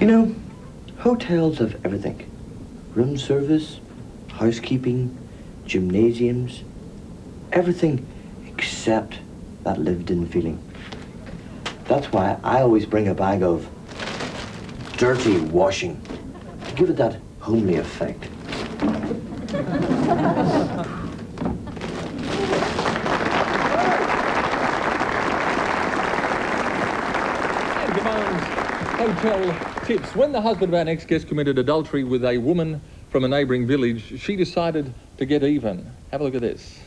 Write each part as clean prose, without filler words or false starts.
You know, hotels have everything. Room service, housekeeping, gymnasiums, everything except that lived-in feeling. That's why I always bring a bag of dirty washing to give it that homely effect. Hotel tips. When the husband of our next guest committed adultery with a woman from a neighbouring village, she decided to get even. Have a look at this.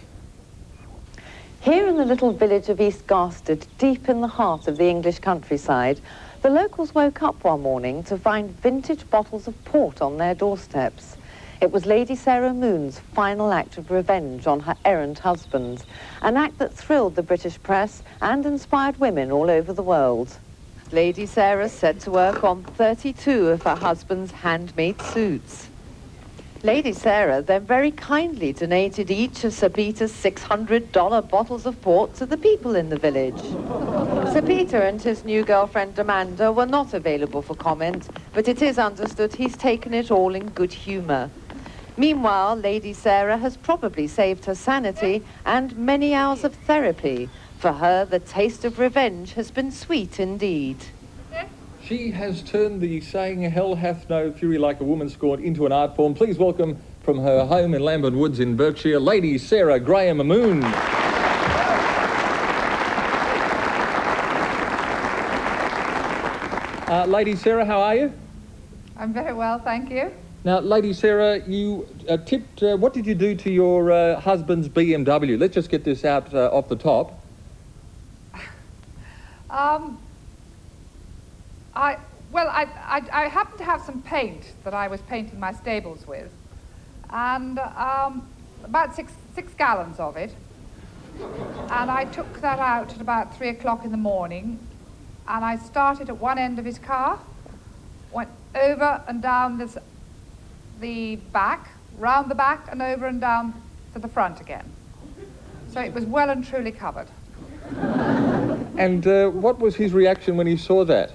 Here in the little village of East Garsted, deep in the heart of the English countryside, the locals woke up one morning to find vintage bottles of port on their doorsteps. It was Lady Sarah Moon's final act of revenge on her errant husband, an act that thrilled the British press and inspired women all over the world. Lady Sarah set to work on 32 of her husband's handmade suits. Lady Sarah then very kindly donated each of Sir Peter's $600 bottles of port to the people in the village. Sir Peter and his new girlfriend Amanda were not available for comment, but it is understood he's taken it all in good humour. Meanwhile, Lady Sarah has probably saved her sanity and many hours of therapy. For her, the taste of revenge has been sweet indeed. She has turned the saying, hell hath no fury like a woman scorned, into an art form. Please welcome from her home in Lambeth Woods in Berkshire, Lady Sarah Graham Moon. Lady Sarah, how are you? I'm very well, thank you. Now, Lady Sarah, you tipped, what did you do to your husband's BMW? Let's just get this out off the top. I happened to have some paint that I was painting my stables with, and about six gallons of it. And I took that out at about 3 o'clock in the morning, and I started at one end of his car, went over and down the back, round the back, and over and down to the front again. So it was well and truly covered. And what was his reaction when he saw that?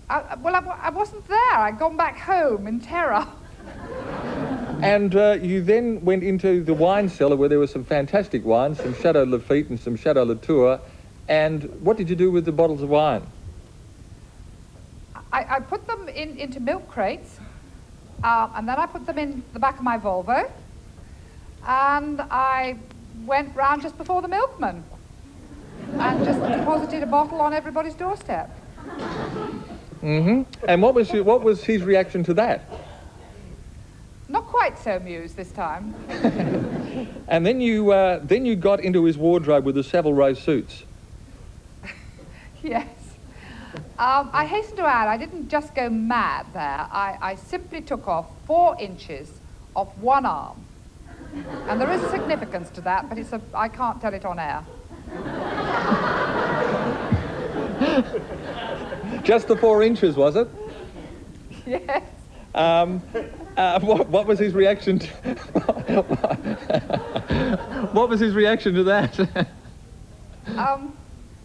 I wasn't there. I'd gone back home in terror. And you then went into the wine cellar where there were some fantastic wines, some Chateau Lafite and some Chateau Latour. And what did you do with the bottles of wine? I put them into milk crates, and then I put them in the back of my Volvo, and I went round just before the milkman and just deposited a bottle on everybody's doorstep. Mm-hmm. And what was his reaction to that? Not quite so amused this time. And then you got into his wardrobe with the Savile Row suits. Yes. I hasten to add, I didn't just go mad there. I simply took off 4 inches of one arm. And there is a significance to that, but I can't tell it on air. Just the 4 inches, was it? Yes. What was his reaction to... What was his reaction to that?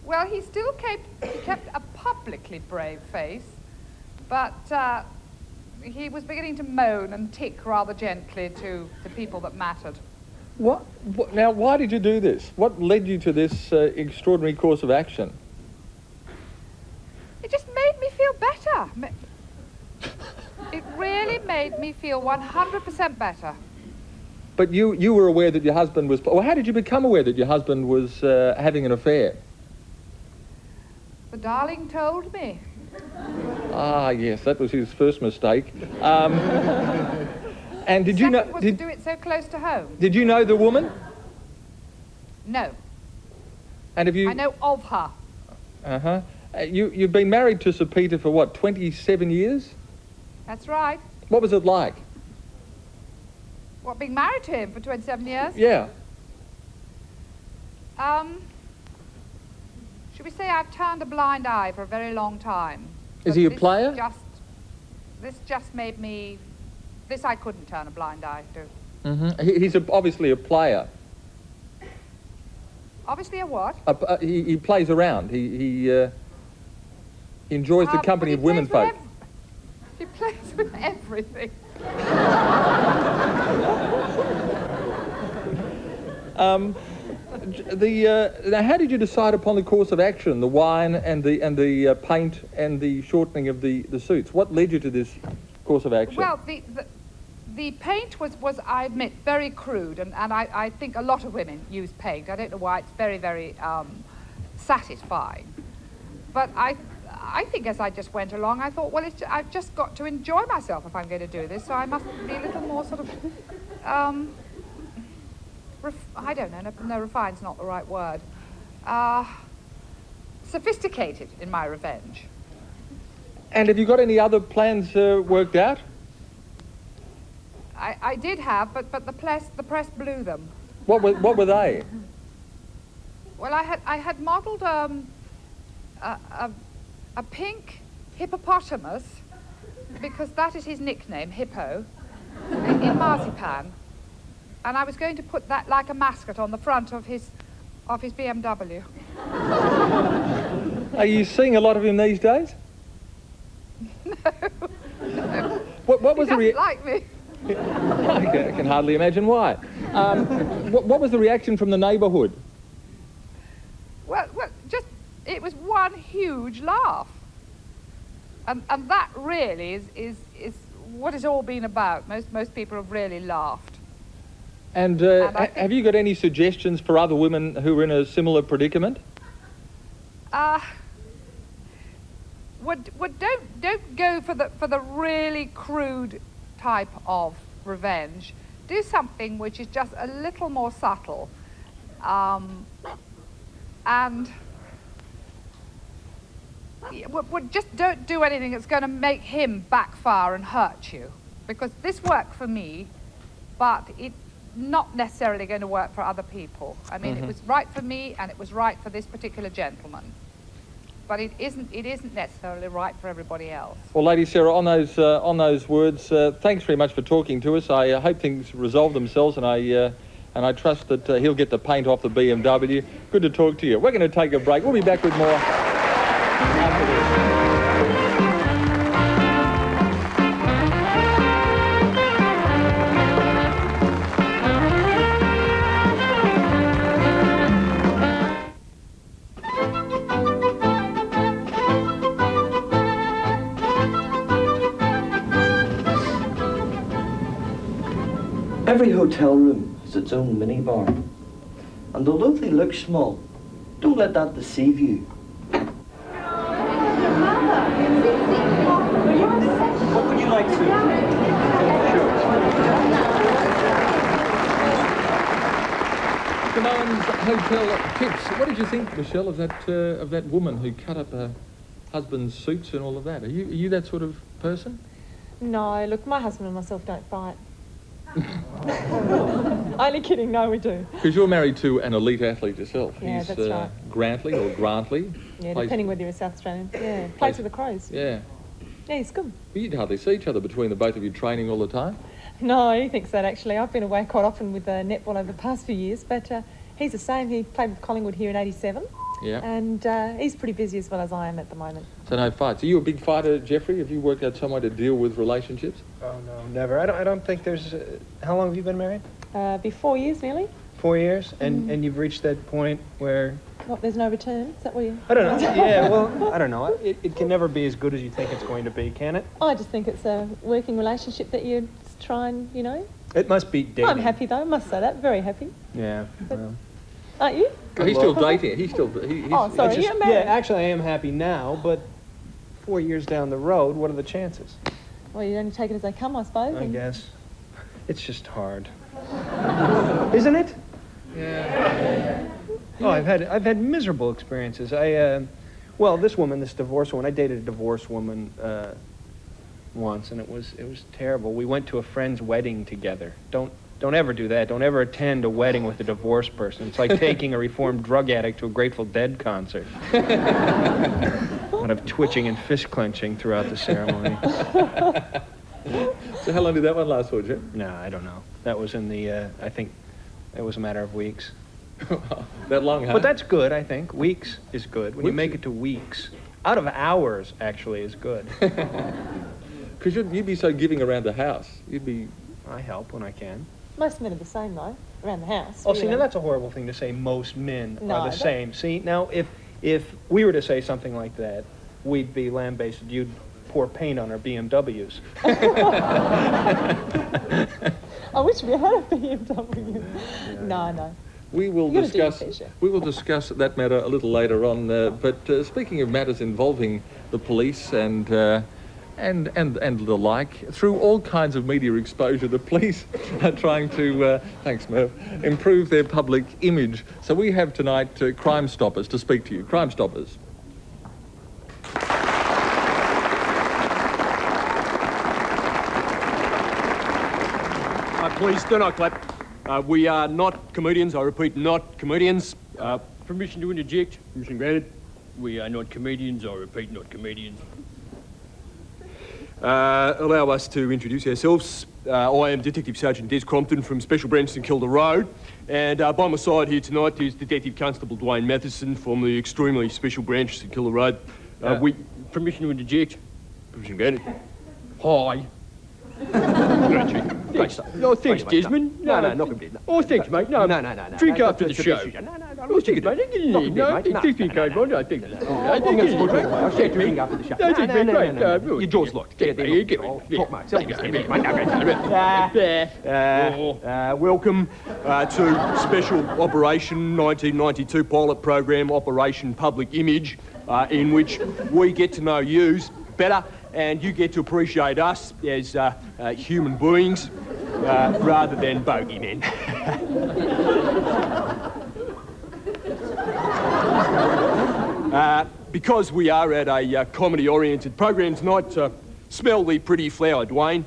Well, he still kept a publicly brave face, but he was beginning to moan and tick rather gently to the people that mattered. Now, why did you do this? What led you to this extraordinary course of action? It just made me feel better. It really made me feel 100% better. But you were aware that your husband was... Well, how did you become aware that your husband was having an affair? The darling told me. Ah, yes, that was his first mistake. And did you know... was to do it so close to home. Did you know the woman? No. And have you... I know of her. Uh-huh. You've been married to Sir Peter for, what, 27 years? That's right. What was it like? What, being married to him for 27 years? Yeah. Should we say I've turned a blind eye for a very long time. Is he a player? This just made me... This I couldn't turn a blind eye to. Mm-hmm. He's obviously a player. Obviously a what? He plays around. Enjoys the company of women folk. He plays with everything. Now, how did you decide upon the course of action, the wine and the paint and the shortening of the suits? What led you to this course of action? Well, the paint was, I admit, very crude, and I think a lot of women use paint. I don't know why. It's very, very satisfying. But I think as I just went along, I thought, well, I've just got to enjoy myself if I'm going to do this, so I must be a little more sort of, I don't know, no, refine's not the right word, sophisticated in my revenge. And have you got any other plans worked out? I did have, but the press blew them. What were they? Well, I had modelled a pink hippopotamus, because that is his nickname, Hippo, in marzipan, and I was going to put that like a mascot on the front of his BMW. Are you seeing a lot of him these days? No. What was He the doesn't like me. I can hardly imagine why. What was the reaction from the neighbourhood? Well, just it was one huge laugh, and that really is what it's all been about. Most people have really laughed. And have you got any suggestions for other women who are in a similar predicament? Don't go for the really crude type of revenge. Do something which is just a little more subtle, and just don't do anything that's going to make him backfire and hurt you, because this worked for me, but it's not necessarily going to work for other people. I mean, it was right for me, and it was right for this particular gentleman, but it isn't necessarily right for everybody else. Well, Lady Sarah, on those words, thanks very much for talking to us. I hope things resolve themselves, and I trust that he'll get the paint off the BMW. Good to talk to you. We're going to take a break. We'll be back with more after this. Every hotel room has its own mini bar. And although they look small, don't let that deceive you. What would you like to? Jimeoin's hotel tips. What did you think, Michelle, of that woman who cut up her husband's suits and all of that? Are you that sort of person? No, look, my husband and myself don't fight. Only kidding, no, we do. Because you're married to an elite athlete yourself. Yeah, He's that's right. Grantley or Grantley. Yeah, depending whether you're a South Australian. Yeah, plays with the Crows. Yeah. Yeah, he's good. You'd hardly see each other between the both of you training all the time. No, he thinks that actually. I've been away quite often with netball over the past few years, but he's the same. He played with Collingwood here in '87. Yeah. And he's pretty busy as well as I am at the moment. So no fights. Are you a big fighter, Jeffrey? Have you worked out some way to deal with relationships? Oh, no, never. I don't think there's... how long have you been married? Be 4 years nearly. 4 years? And you've reached that point where... What, there's no return? Is that what you... I don't know. Yeah, well, I don't know. It can never be as good as you think it's going to be, can it? I just think it's a working relationship that you try and, you know... It must be dating. I'm happy though, I must say that. Very happy. Yeah. But, Well. aren't you? Oh, he's still dating. He's still... Oh, sorry, you're married. Yeah, actually, I am happy now, but 4 years down the road, what are the chances? Well, you only take it as they come, I suppose. I guess. It's just hard. Isn't it? Yeah. Oh, I've had miserable experiences. Well, this divorce woman, I dated a divorced woman once, and it was terrible. We went to a friend's wedding together. Don't ever do that. Don't ever attend a wedding with a divorced person. It's like taking a reformed drug addict to a Grateful Dead concert. A lot of twitching and fist clenching throughout the ceremony. So how long did that one last for, Jeff? No, I don't know. That was in the, I think it was a matter of weeks. That long, huh? But that's good, I think. Weeks is good. When you Weeks make is- it to weeks, Out of hours, actually, is good. Because you'd be so giving around the house. You'd be... I help when I can. Most men are the same, though, around the house. Oh, see, really. now that's a horrible thing to say. Most men No, are the that- same. See, now if we were to say something like that, we'd be lambasted. You'd pour paint on our BMWs. I wish we had a BMW. No. We will You gotta do your discuss. fair share. We will discuss that matter a little later on. But speaking of matters involving the police and the like, through all kinds of media exposure, the police are trying to, thanks Merv, improve their public image. So we have tonight Crime Stoppers to speak to you. Crime Stoppers. Please do not clap. We are not comedians. I repeat, not comedians. Permission to interject. Permission granted. We are not comedians. I repeat, not comedians. Allow us to introduce ourselves. I am Detective Sergeant Des Crompton from Special Branch St Kilda Road, and by my side here tonight is Detective Constable Dwayne Matheson from the extremely Special Branch St Kilda Road. Permission to interject. Permission granted. Hi. Great stuff. No, thanks, Desmond. No, not completely. Oh, thanks, mate. No, No. drink No, after the it's a show. decision. No, Oh, thanks, mate. Get in there. No, mate. No, thanks, mate. no, No, thanks. I'll share drinking after the show. No, thanks, mate. Right. Your jaw's locked. Get it. Talk, mate. Welcome to Special Operation 1992 pilot program, Operation Public Image, in which we get to know yous better and you get to appreciate us as human beings rather than bogeymen. Because we are at a comedy-oriented program tonight, smell the pretty flower, Dwayne.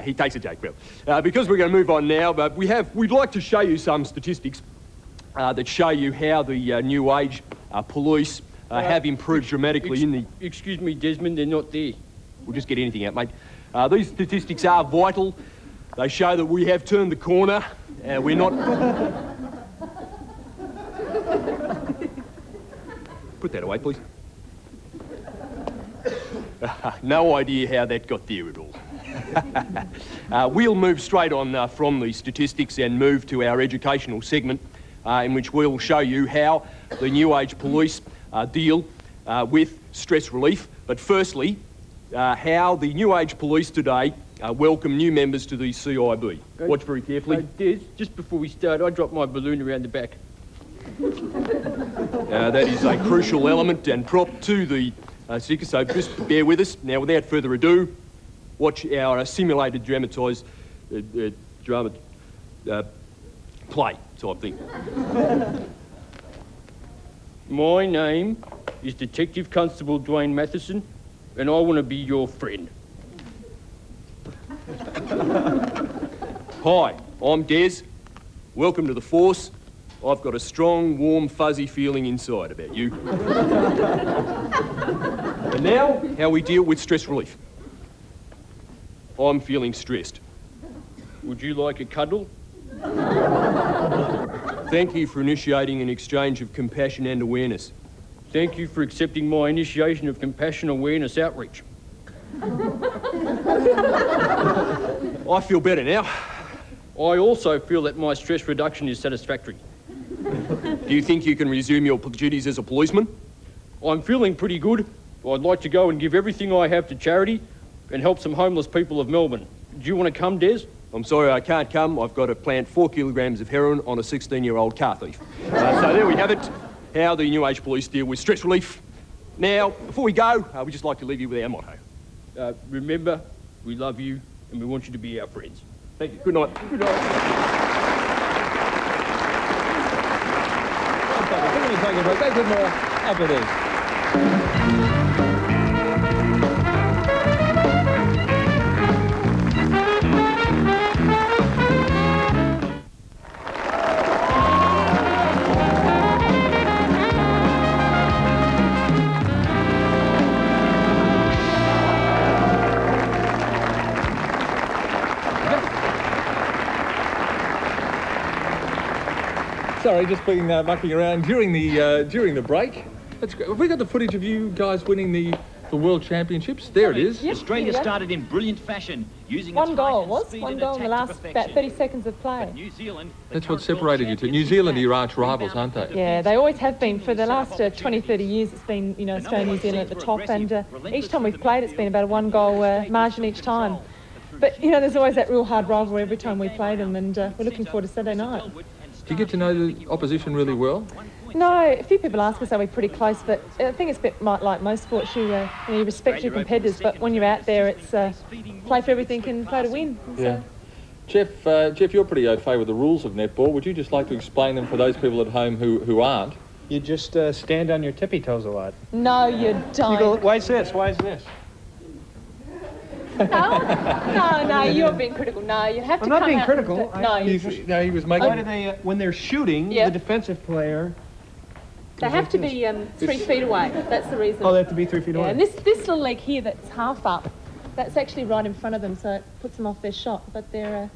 He takes a joke, Bill. Because we're going to move on now, but we'd like to show you some statistics that show you how the new age police have improved dramatically in the... Excuse me, Desmond, they're not there. We'll just get anything out, mate. These statistics are vital. They show that we have turned the corner. We're not... Put that away, please. No idea how that got there at all. We'll move straight on from the statistics and move to our educational segment in which we'll show you how the new age police deal with stress relief. But firstly, how the new age police today welcome new members to the CIB. Watch very carefully. Des, just before we start, I dropped my balloon around the back. That is a crucial element and prop to the sticker, so just bear with us. Now, without further ado, watch our simulated dramatised play type thing. My name is Detective Constable Dwayne Matheson, and I want to be your friend. Hi, I'm Des. Welcome to the force. I've got a strong, warm, fuzzy feeling inside about you. And now, how we deal with stress relief. I'm feeling stressed. Would you like a cuddle? Thank you for initiating an exchange of compassion and awareness. Thank you for accepting my initiation of compassion awareness outreach. I feel better now. I also feel that my stress reduction is satisfactory. Do you think you can resume your duties as a policeman? I'm feeling pretty good. I'd like to go and give everything I have to charity and help some homeless people of Melbourne. Do you want to come, Des? I'm sorry, I can't come. I've got to plant 4 kilograms of heroin on a 16-year-old car thief. So there we have it, how the new age police deal with stress relief. Now, before we go, we'd just like to leave you with our motto. Remember, we love you and we want you to be our friends. Thank you. Good night. Good night. We're going to take a break. Back with more after this. Sorry, just been mucking around during the break. That's great. Have we got the footage of you guys winning the World Championships? There it is. Yep. Australia started in brilliant fashion, using One its goal height and was speed one and goal in the attack to last about perfection. 30 seconds of play. But New Zealand, the That's what current world separated you two. champions, New Zealand are your arch rebounded rivals, aren't they? Yeah, they always have been. For the last 20, 30 years, it's been, Australia and New Zealand at the top, and each time we've played, it's been about a one-goal margin each time. But, there's always that real hard rivalry every time we play them, and we're looking forward to Saturday night. Do you get to know the opposition really well? No, a few people ask us, are we pretty close? But I think it's a bit like most sports. You respect your competitors, but when you're out there, it's play for everything and play to win. Yeah. Jeff, you're pretty au fait with the rules of netball. Would you just like to explain them for those people at home who aren't? You just stand on your tippy toes a lot. No, you don't. You go, why is this? Why is this? No, you're being critical. No, you have to I'm come not being out. critical. He was making... Why do they, when they're shooting, Yeah. the defensive player... They have to be 3 feet away. That's the reason. Oh, they have to be 3 feet Yeah, away. and this little leg here that's half up, that's actually right in front of them, so it puts them off their shot, but they're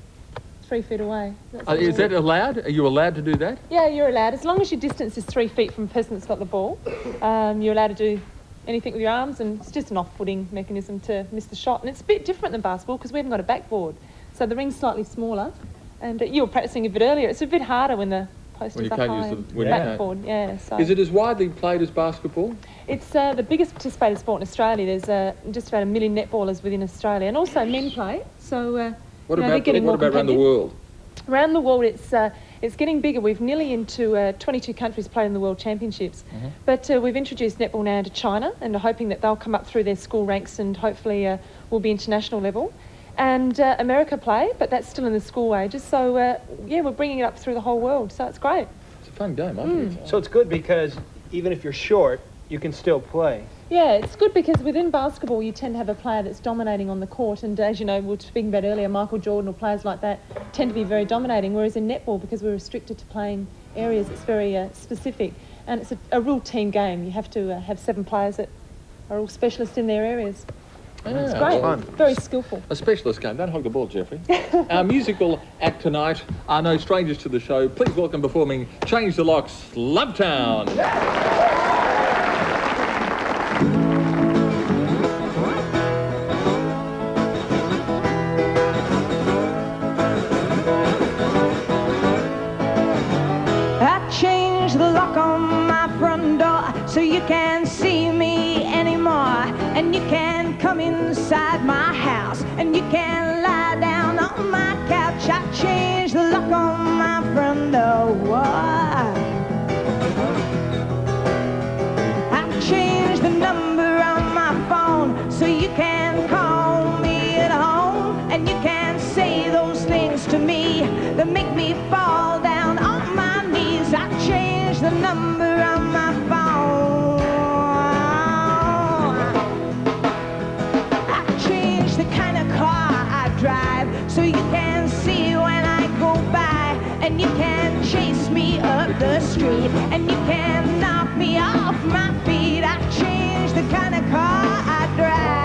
3 feet away. is that allowed? Are you allowed to do that? Yeah, you're allowed. As long as your distance is 3 feet from the person that's got the ball, you're allowed to do anything with your arms, and it's just an off-footing mechanism to miss the shot. And it's a bit different than basketball because we haven't got a backboard, so the ring's slightly smaller. And you were practicing a bit earlier. It's a bit harder when the post When is you up can't high. use and backboard, yeah. So Is it as widely played as basketball? it's the biggest participated sport in Australia. There's just about 1 million netballers within Australia, and also men play. So What they're about getting more around the competitive. world? Around the world, it's getting bigger. We've nearly into 22 countries playing in the World Championships. But we've introduced netball now to China, and are hoping that they'll come up through their school ranks and hopefully will be international level. And America play, but that's still in the school ages. So we're bringing it up through the whole world. So it's great. It's a fun game, I think. So it's good because even if you're short, you can still play. Yeah, it's good because within basketball you tend to have a player that's dominating on the court, and as you know, we were speaking about earlier, Michael Jordan or players like that tend to be very dominating, whereas in netball, because we're restricted to playing areas, it's very specific, and it's a real team game. You have to have 7 players that are all specialists in their areas. It's great, fun. very skillful. A specialist game. Don't hog the ball, Jeffrey. Our musical act tonight are no strangers to the show. Please welcome performing Change the Locks, Lovetown. I changed the lock on my front door so you can't see me anymore, and you can come inside my house and you can lie down on my couch. I changed the lock on my front door. I changed the number on my phone so you can call me at home, and you can say those things to me that make me fall down on my knees. I changed the number on my phone. I changed the kind of car I drive so you can see when I go by, and you can chase me up the street, and you can knock me off my feet. I changed the kind of car I drive.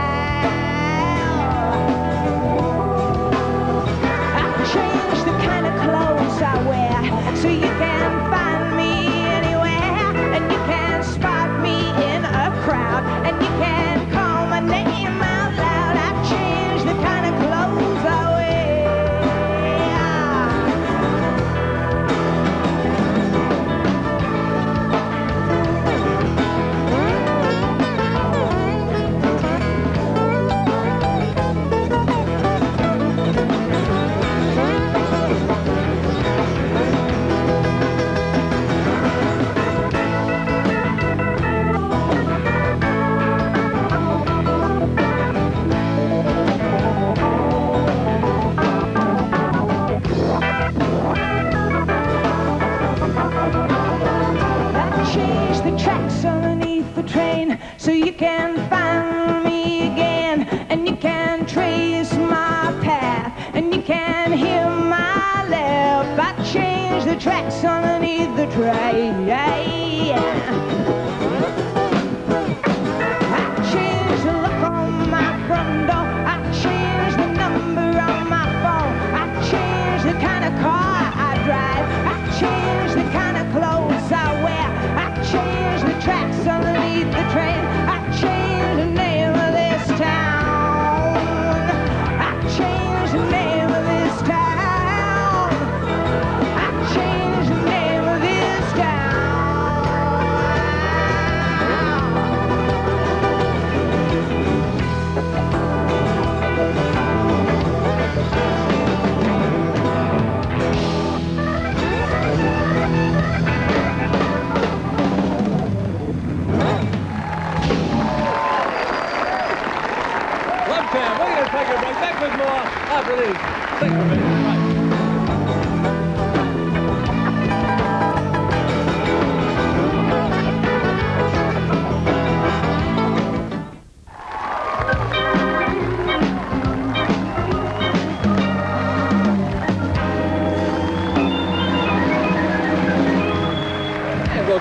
I changed the kind of clothes I wear so you can find me anywhere, and you can spot me in a crowd, and you can call my name out loud. I changed the kind of clothes I wear. I changed the tracks underneath the train so you can find me again, and you can trace my path, and you can hear my laugh. I changed the tracks underneath the train. I changed the look on my front door. I changed the number on my phone. I changed the kind of car I drive. I changed the kind of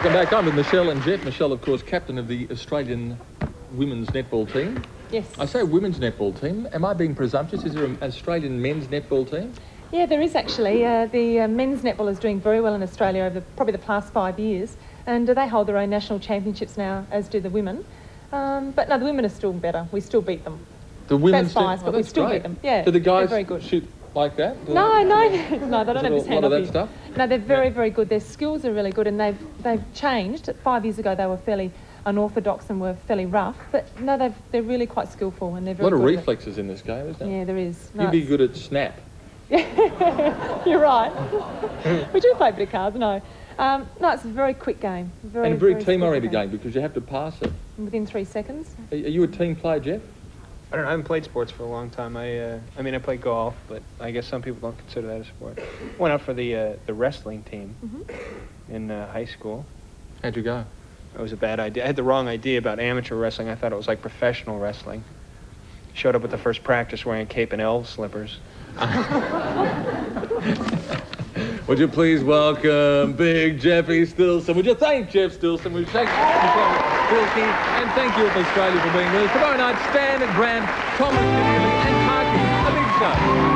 Welcome back. I'm with Michelle and Jeff. Michelle, of course, captain of the Australian women's netball team. Yes. I say women's netball team. Am I being presumptuous? Is there an Australian men's netball team? Yeah, there is actually. The men's netball is doing very well in Australia over probably the past 5 years, and they hold their own national championships now, as do the women. But no, the women are still better. We still beat them. The women's That's biased, but we still beat them. Yeah. Do the guys very good. shoot like that? No, they don't have this hand of up that stuff? No, they're very, very good. Their skills are really good, and they've changed. 5 years ago, they were fairly unorthodox and were fairly rough, but no, they're really quite skillful, and they're very good. A lot of good reflexes in this game, isn't there? Yeah, there is. No, You'd be good at snap. You're right. We do play a bit of cards, no. No, it's a very quick game. And a very team-oriented game because you have to pass it. Within 3 seconds. Are you a team player, Jeff? I don't know. I haven't played sports for a long time. I mean, I play golf, but I guess some people don't consider that a sport. Went out for the wrestling team in high school. How'd you go? It was a bad idea. I had the wrong idea about amateur wrestling. I thought it was like professional wrestling. Showed up at the first practice wearing cape and elf slippers. Would you please welcome Big Jeffy Stilson? Would you thank Jeff Stilson? Would you thank Michelle Wilkie? And thank you, Australia, for being with us. Tomorrow night, Stan, Grant, Thomas, and Parky. A big show.